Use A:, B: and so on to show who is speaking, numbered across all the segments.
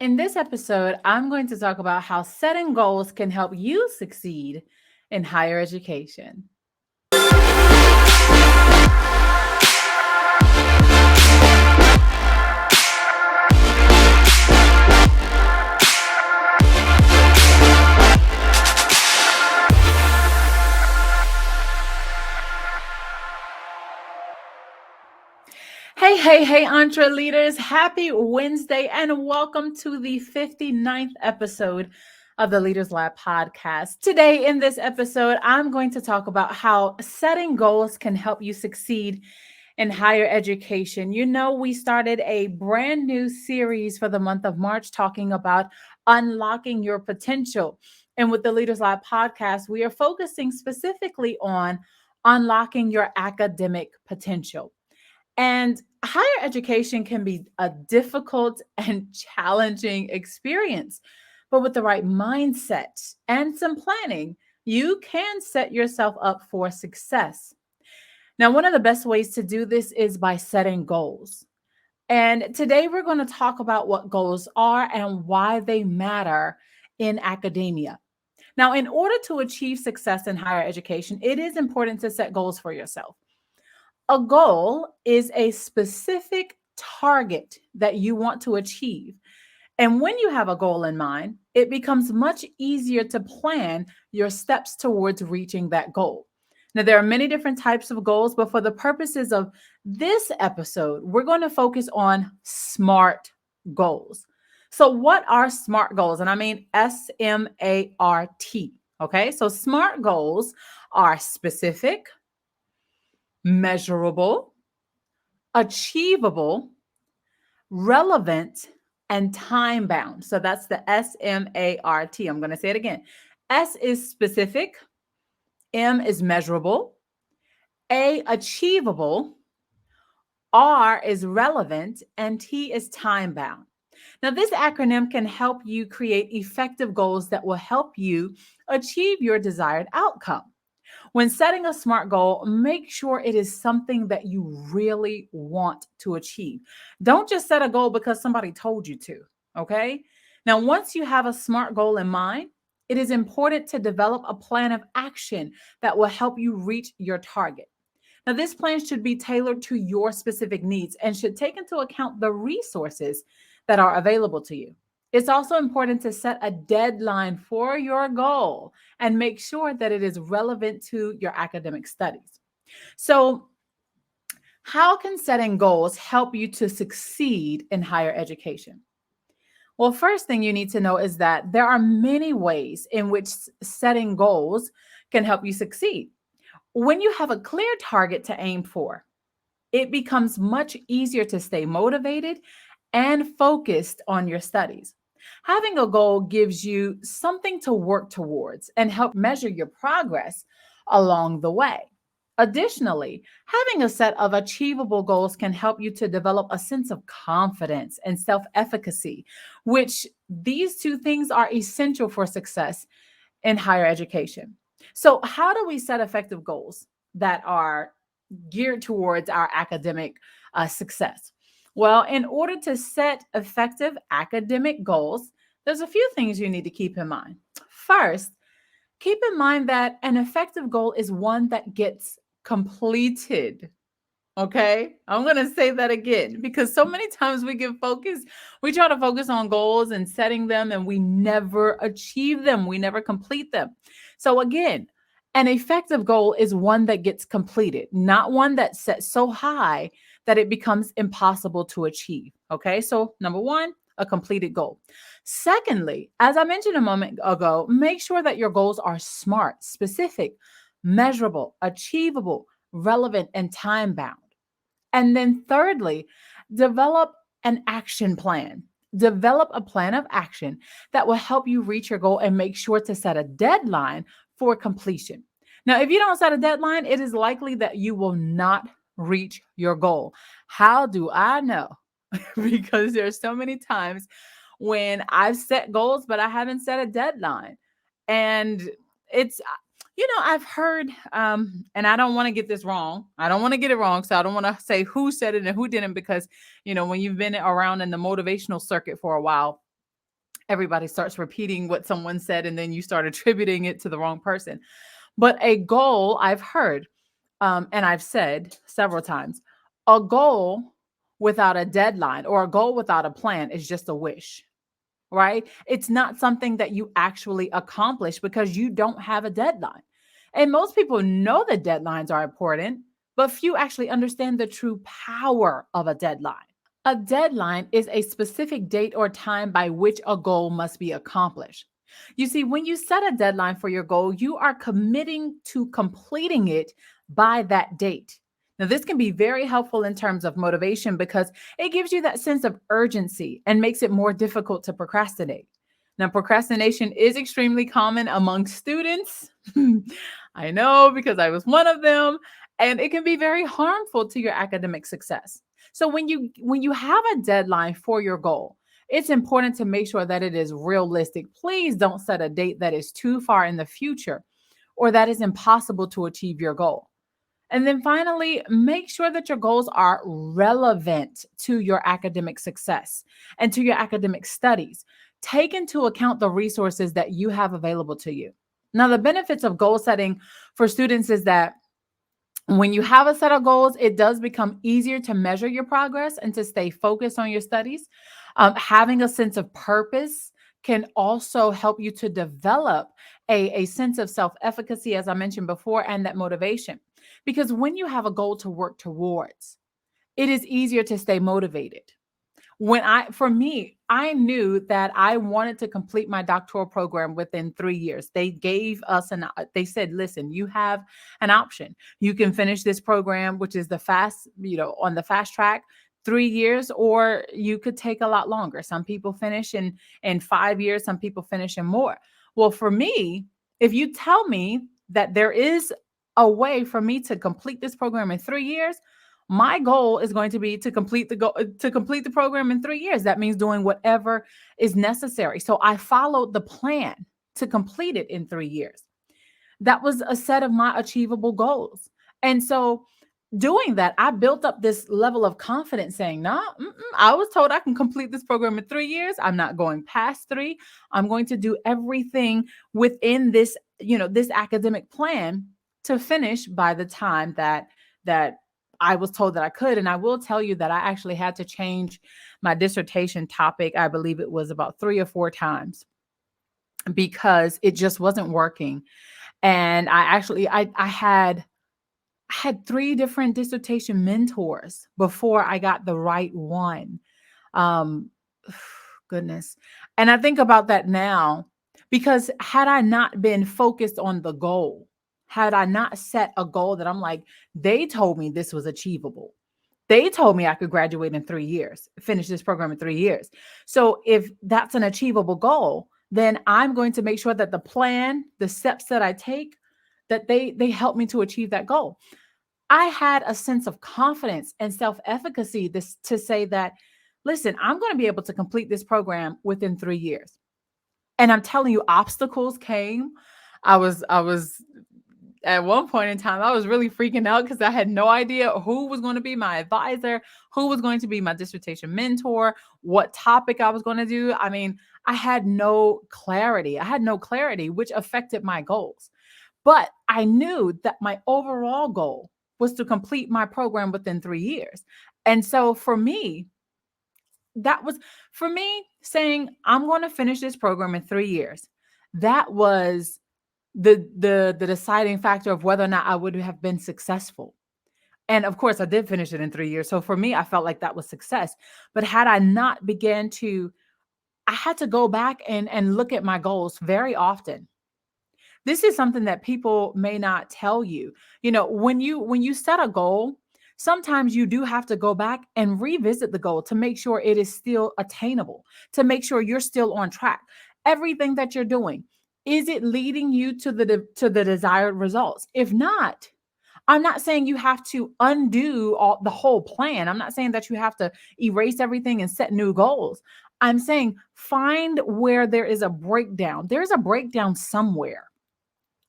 A: In this episode, I'm going to talk about how setting goals can help you succeed in higher education. Hey, Entreleaders. Happy Wednesday and welcome to the 59th episode of the Leaders Lab podcast. Today in this episode, I'm going to talk about how setting goals can help you succeed in higher education. You know, we started a brand new series for the month of March talking about unlocking your potential. And with the Leaders Lab podcast, we are focusing specifically on unlocking your academic potential. And higher education can be a difficult and challenging experience, but with the right mindset and some planning, you can set yourself up for success. Now, one of the best ways to do this is by setting goals. And today we're going to talk about what goals are and why they matter in academia. Now, in order to achieve success in higher education, it is important to set goals for yourself. A goal is a specific target that you want to achieve. And when you have a goal in mind, it becomes much easier to plan your steps towards reaching that goal. Now, there are many different types of goals, but for the purposes of this episode, we're going to focus on SMART goals. So, what are SMART goals? And I mean SMART. Okay, so SMART goals are specific, measurable, achievable, relevant, and time bound. So that's the SMART. I'm going to say it again. S is specific, M is measurable, A achievable, R is relevant, and T is time bound. Now, this acronym can help you create effective goals that will help you achieve your desired outcome. When setting a SMART goal, make sure it is something that you really want to achieve. Don't just set a goal because somebody told you to, okay? Now, once you have a SMART goal in mind, it is important to develop a plan of action that will help you reach your target. Now, this plan should be tailored to your specific needs and should take into account the resources that are available to you. It's also important to set a deadline for your goal and make sure that it is relevant to your academic studies. So, how can setting goals help you to succeed in higher education? Well, first thing you need to know is that there are many ways in which setting goals can help you succeed. When you have a clear target to aim for, it becomes much easier to stay motivated and focused on your studies. Having a goal gives you something to work towards and help measure your progress along the way. Additionally, having a set of achievable goals can help you to develop a sense of confidence and self efficacy, which these two things are essential for success in higher education. So, how do we set effective goals that are geared towards our academic success? Well, in order to set effective academic goals, there's a few things you need to keep in mind. First, keep in mind that an effective goal is one that gets completed. Okay, I'm going to say that again because so many times we try to focus on goals and setting them, and we never achieve them, we never complete them. So, again, an effective goal is one that gets completed, not one that's set so high that it becomes impossible to achieve. Okay, so number one, a completed goal. Secondly, as I mentioned a moment ago, make sure that your goals are SMART, specific, measurable, achievable, relevant, and time bound. And then thirdly, develop an action plan. Develop a plan of action that will help you reach your goal and make sure to set a deadline for completion. Now, if you don't set a deadline, it is likely that you will not reach your goal. How do I know? Because there's so many times when I've set goals, but I haven't set a deadline. And it's, I've heard, and I don't want to get this wrong. I don't want to get it wrong. So I don't want to say who said it and who didn't, because, when you've been around in the motivational circuit for a while, Everybody starts repeating what someone said, and then you start attributing it to the wrong person. But a goal, I've heard, and I've said several times, a goal without a deadline or a goal without a plan is just a wish, right? It's not something that you actually accomplish because you don't have a deadline. And most people know that deadlines are important, but few actually understand the true power of a deadline. A deadline is a specific date or time by which a goal must be accomplished. You see, when you set a deadline for your goal, you are committing to completing it by that date. Now, this can be very helpful in terms of motivation because it gives you that sense of urgency and makes it more difficult to procrastinate. Now, procrastination is extremely common among students. I know because I was one of them, and it can be very harmful to your academic success. So when you have a deadline for your goal, it's important to make sure that it is realistic. Please don't set a date that is too far in the future or that is impossible to achieve your goal. And then finally, make sure that your goals are relevant to your academic success and to your academic studies. Take into account the resources that you have available to you. Now, the benefits of goal setting for students is that when you have a set of goals, it does become easier to measure your progress and to stay focused on your studies. Having a sense of purpose can also help you to develop a sense of self-efficacy, as I mentioned before, and that motivation. Because when you have a goal to work towards, it is easier to stay motivated. For me, I knew that I wanted to complete my doctoral program within 3 years. They gave us they said, listen, you have an option. You can finish this program, which is on the fast track, 3 years, or you could take a lot longer. Some people finish in 5 years, some people finish in more. Well, for me, if you tell me that there is a way for me to complete this program in 3 years, my goal is going to be to complete the program in 3 years. That means doing whatever is necessary. So I followed the plan to complete it in 3 years. That was a set of my achievable goals. And so doing that, I built up this level of confidence saying, nah, I was told I can complete this program in 3 years. I'm not going past three. I'm going to do everything within this academic plan to finish by the time that I was told that I could. And I will tell you that I actually had to change my dissertation topic. I believe it was about 3 or 4 times because it just wasn't working. And I had 3 different dissertation mentors before I got the right one. Um, goodness. And I think about that now because had I not been focused on the goal, had I not set a goal that I'm like, they told me this was achievable. They told me I could graduate in 3 years, finish this program in 3 years. So if that's an achievable goal, then I'm going to make sure that the plan, the steps that I take, that they help me to achieve that goal. I had a sense of confidence and self-efficacy to say that, listen, I'm going to be able to complete this program within 3 years. And I'm telling you, obstacles came. I was at one point in time, I was really freaking out because I had no idea who was going to be my advisor, who was going to be my dissertation mentor, what topic I was going to do. I mean, I had no clarity. Which affected my goals. But I knew that my overall goal was to complete my program within 3 years. And so for me, saying I'm going to finish this program in 3 years. That was the deciding factor of whether or not I would have been successful. And of course, I did finish it in 3 years. So for me, I felt like that was success. But had I not I had to go back and look at my goals very often. This is something that people may not tell you. When you set a goal, sometimes you do have to go back and revisit the goal to make sure it is still attainable, to make sure you're still on track. Everything that you're doing, is it leading you to the desired results? If not, I'm not saying you have to undo the whole plan. I'm not saying that you have to erase everything and set new goals. I'm saying find where there is a breakdown. There's a breakdown somewhere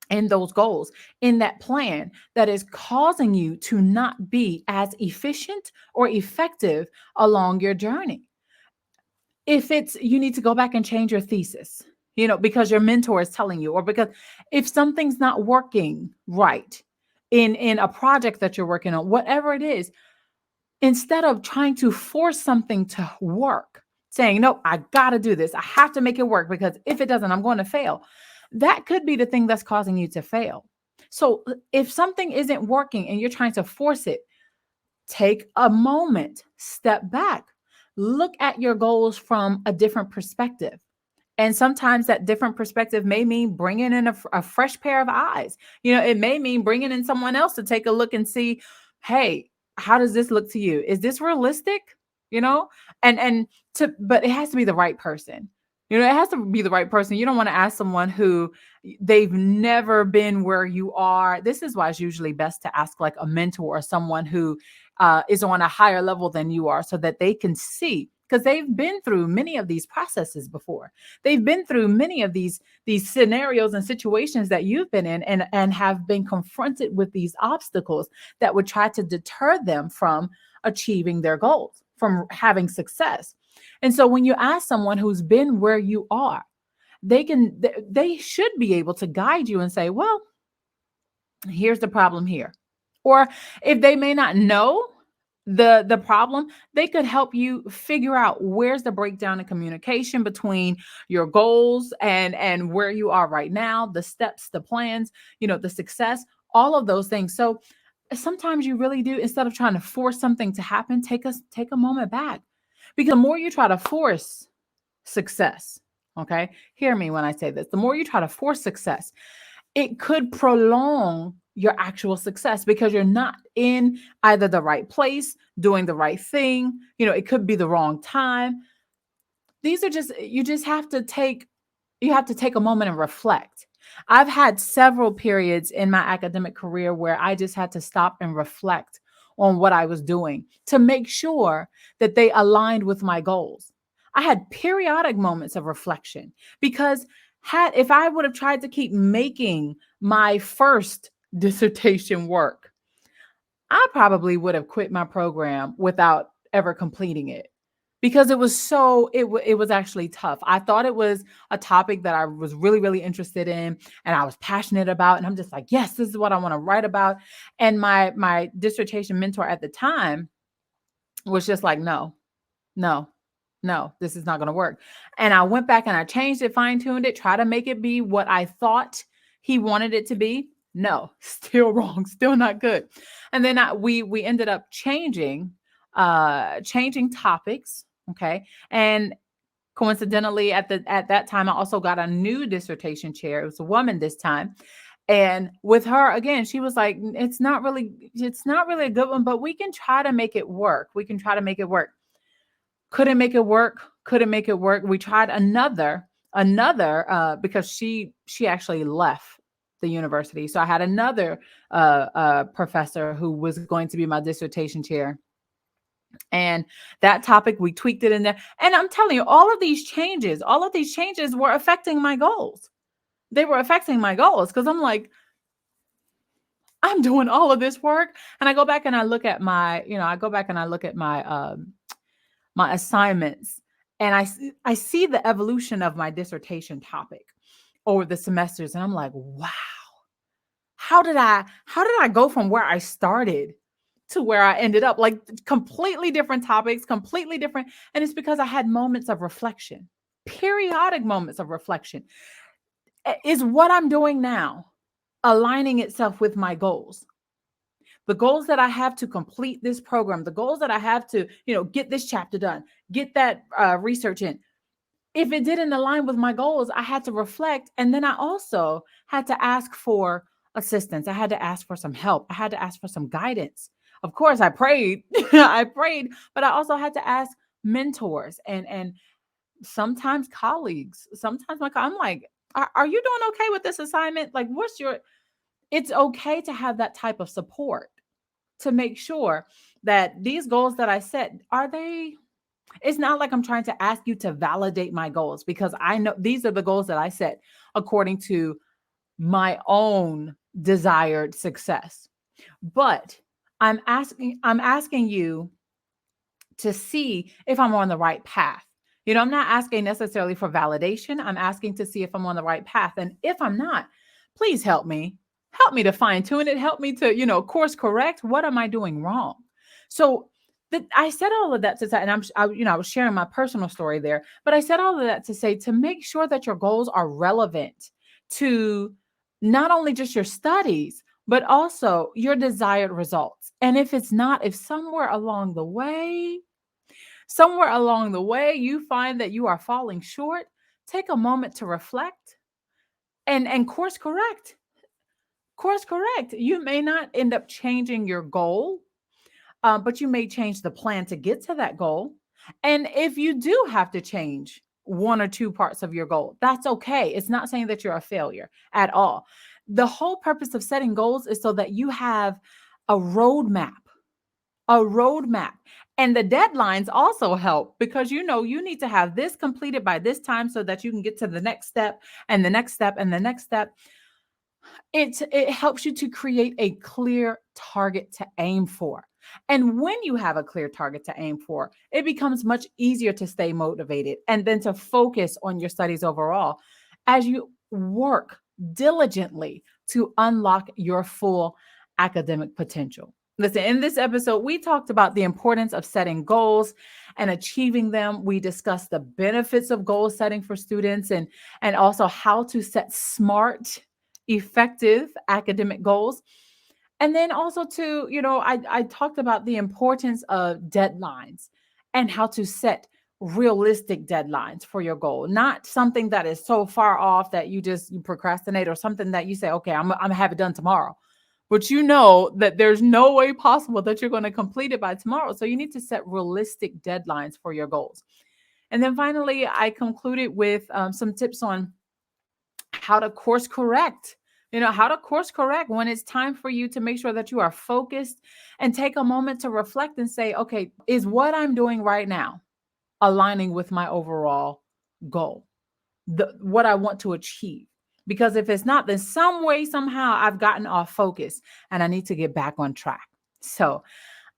A: in those goals, in that plan, that is causing you to not be as efficient or effective along your journey. if it's, you need to go back and change your thesis, because your mentor is telling you, or because if something's not working right in a project that you're working on, whatever it is, instead of trying to force something to work, saying, no, I got to do this. I have to make it work because if it doesn't, I'm going to fail. That could be the thing that's causing you to fail. So if something isn't working and you're trying to force it, take a moment, step back, look at your goals from a different perspective. And sometimes that different perspective may mean bringing in a fresh pair of eyes. It may mean bringing in someone else to take a look and see, hey, how does this look to you? Is this realistic? You know, but it has to be the right person. It has to be the right person. You don't want to ask someone who they've never been where you are. This is why it's usually best to ask like a mentor or someone who is on a higher level than you are, so that they can see, because they've been through many of these processes before. They've been through many of these scenarios and situations that you've been in, and have been confronted with these obstacles that would try to deter them from achieving their goals, from having success. And so when you ask someone who's been where you are, they should be able to guide you and say, well, here's the problem here. Or if they may not know the problem, they could help you figure out where's the breakdown in communication between your goals and where you are right now, the steps, the plans, the success, all of those things. So sometimes you really do, instead of trying to force something to happen, take a moment back. Because the more you try to force success, okay, hear me when I say this, the more you try to force success, it could prolong your actual success, because you're not in either the right place, doing the right thing. It could be the wrong time. These are just, you have to take a moment and reflect. I've had several periods in my academic career where I just had to stop and reflect on what I was doing to make sure that they aligned with my goals. I had periodic moments of reflection, because if I would have tried to keep making my first dissertation work, I probably would have quit my program without ever completing it, because it was actually tough. I thought it was a topic that I was really, really interested in and I was passionate about. And I'm just like, yes, this is what I want to write about. And my dissertation mentor at the time was just like, no, no, no, this is not going to work. And I went back and I changed it, fine-tuned it, try to make it be what I thought he wanted it to be. No, still wrong, still not good. And then we ended up changing topics. Okay. And coincidentally, at that time, I also got a new dissertation chair. It was a woman this time. And with her, again, she was like, it's not really a good one, but we can try to make it work. We can try to make it work. Couldn't make it work. We tried another, because she actually left the university. So I had another professor who was going to be my dissertation chair. And that topic, we tweaked it in there. And I'm telling you, all of these changes were affecting my goals. They were affecting my goals, because I'm like, I'm doing all of this work. And I go back and I look at my, my assignments, and I see the evolution of my dissertation topic over the semesters. And I'm like, wow, how did I go from where I started to where I ended up? Like, completely different topics, completely different. And it's because I had moments of reflection, periodic moments of reflection. Is what I'm doing now aligning itself with my goals? The goals that I have to complete this program, the goals that I have to, get this chapter done, get that research in. If it didn't align with my goals, I had to reflect. And then I also had to ask for assistance. I had to ask for some help. I had to ask for some guidance. Of course, I prayed. I prayed, but I also had to ask mentors and sometimes colleagues. Sometimes I'm like, are you doing okay with this assignment? Like, it's okay to have that type of support, to make sure that these goals that I set, it's not like I'm trying to ask you to validate my goals, because I know these are the goals that I set according to my own desired success. But I'm asking you to see if I'm on the right path. I'm not asking necessarily for validation. I'm asking to see if I'm on the right path. And if I'm not, please help me. Help me to fine tune it. Help me to, course correct. What am I doing wrong? So I said all of that to say, and I was sharing my personal story there, but I said all of that to say, to make sure that your goals are relevant to not only just your studies, but also your desired results. And if it's not, if somewhere along the way, you find that you are falling short, take a moment to reflect and course correct. Course correct. You may not end up changing your goal, but you may change the plan to get to that goal. And if you do have to change one or two parts of your goal, that's okay. It's not saying that you're a failure at all. The whole purpose of setting goals is so that you have a roadmap. And the deadlines also help, because you need to have this completed by this time so that you can get to the next step and the next step and the next step. It helps you to create a clear target to aim for. And when you have a clear target to aim for, it becomes much easier to stay motivated and then to focus on your studies overall as you work diligently to unlock your full academic potential. Listen, in this episode, we talked about the importance of setting goals and achieving them. We discussed the benefits of goal setting for students and also how to set smart, effective academic goals. And then also I talked about the importance of deadlines and how to set realistic deadlines for your goal, not something that is so far off that you procrastinate, or something that you say, okay, I'm gonna have it done tomorrow. But you know that there's no way possible that you're going to complete it by tomorrow. So you need to set realistic deadlines for your goals. And then finally, I concluded with some tips on how to course correct. How to course correct when it's time for you to make sure that you are focused and take a moment to reflect and say, okay, is what I'm doing right now aligning with my overall goal, what I want to achieve? Because if it's not, then some way, somehow I've gotten off focus and I need to get back on track. So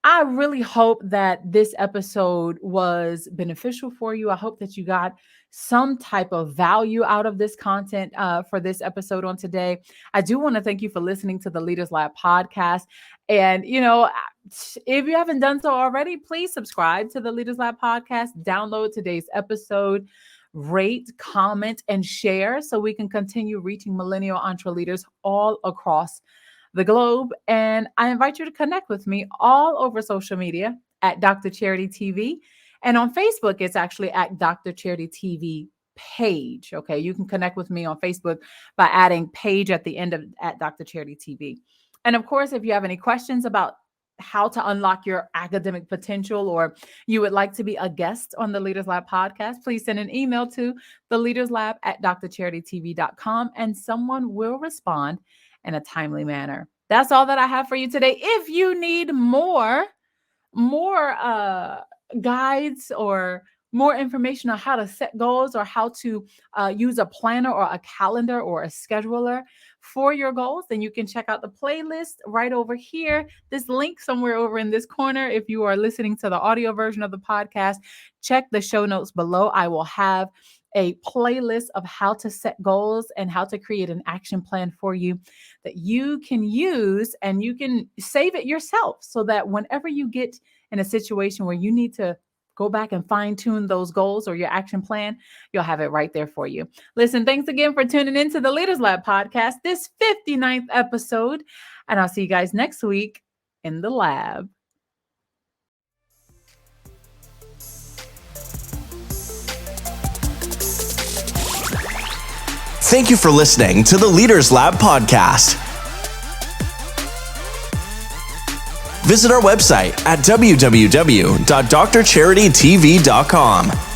A: I really hope that this episode was beneficial for you. I hope that you got some type of value out of this content for this episode on today. I do want to thank you for listening to the Leaders Lab podcast. And, if you haven't done so already, please subscribe to the Leaders Lab podcast, download today's episode, rate, comment, and share so we can continue reaching millennial entreleaders all across the globe. And I invite you to connect with me all over social media at DrCharityTV. And on Facebook, it's actually at DrCharityTV page. Okay, you can connect with me on Facebook by adding page at the end of at DrCharityTV. And of course, if you have any questions about how to unlock your academic potential, or you would like to be a guest on the Leaders Lab podcast, please send an email to theleaderslab@DrCharityTV.com and someone will respond in a timely manner. That's all that I have for you today. If you need more guides or more information on how to set goals, or how to use a planner or a calendar or a scheduler for your goals, then you can check out the playlist right over here. This link somewhere over in this corner. If you are listening to the audio version of the podcast, check the show notes below. I will have a playlist of how to set goals and how to create an action plan for you that you can use, and you can save it yourself so that whenever you get in a situation where you need to go back and fine tune those goals or your action plan, you'll have it right there for you. Listen, thanks again for tuning into the Leaders Lab podcast, this 59th episode, and I'll see you guys next week in the lab.
B: Thank you for listening to the Leaders Lab podcast. Visit our website at www.drcharitytv.com